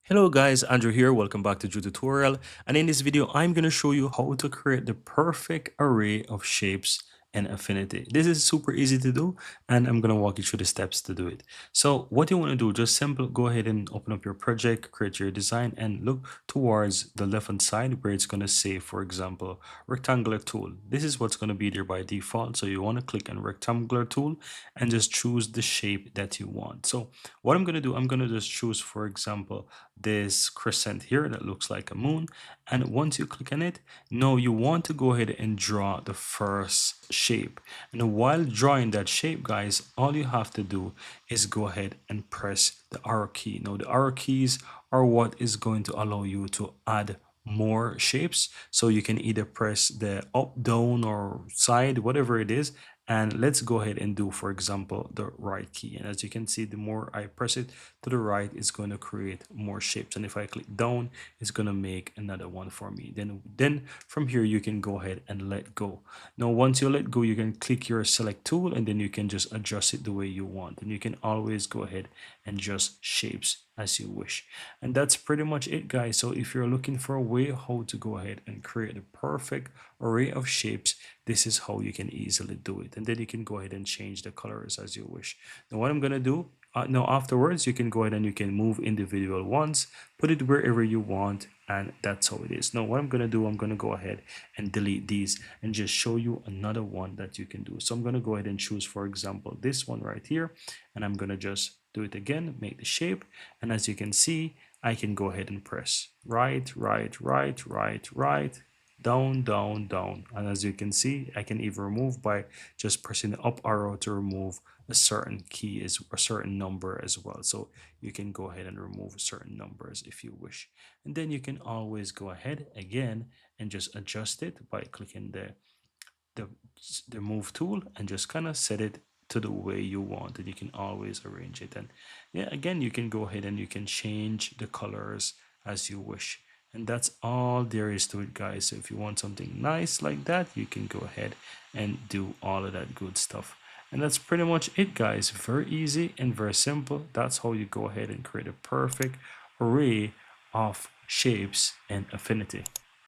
Hello guys, Andrew here. Welcome back to Drew Tutorial. And in this video, I'm going to show you how to create the perfect array of shapes in Affinity. This is super easy to do, and I'm going to walk you through the steps to do it. So what you want to do, just simple, go ahead and open up your project, create your design, and look towards the left hand side where it's going to say, for example, rectangular tool. This is what's going to be there by default. So you want to click on rectangular tool and just choose the shape that you want. So what I'm going to do, I'm going to just choose, for example, this crescent here that looks like a moon. And once you click on it, now you want to go ahead and draw the first shape. And while drawing that shape, guys, all you have to do is go ahead and press the arrow key. Now the arrow keys are what is going to allow you to add more shapes. So you can either press the up, down, or side, whatever it is. And let's go ahead and do, for example, the right key. And as you can see, the more I press it to the right, it's going to create more shapes. And if I click down, it's going to make another one for me. Then from here, you can go ahead and let go. Now, once you let go, you can click your select tool, and then you can just adjust it the way you want. And you can always go ahead and adjust shapes as you wish. And that's pretty much it, guys. So if you're looking for a way how to go ahead and create a perfect array of shapes, this is how you can easily do it. And then you can go ahead and change the colors as you wish. Now what I'm going to do, now afterwards, you can go ahead and you can move individual ones, put it wherever you want, and that's how it is. Now what I'm going to do, I'm going to go ahead and delete these and just show you another one that you can do. So I'm going to go ahead and choose, for example, this one right here, and I'm going to just do it again, make the shape, and as you can see, I can go ahead and press right, down, down, down. And as you can see, I can even remove by just pressing the up arrow to remove a certain key, is a certain number as well. So you can go ahead and remove certain numbers if you wish. And then you can always go ahead again and just adjust it by clicking the, the move tool and just kind of set it to the way you want, and you can always arrange it. And yeah, again, you can go ahead and you can change the colors as you wish. And that's all there is to it, guys. So if you want something nice like that, you can go ahead and do all of that good stuff. And that's pretty much it, guys. Very easy and very simple. That's how you go ahead and create a perfect array of shapes in Affinity.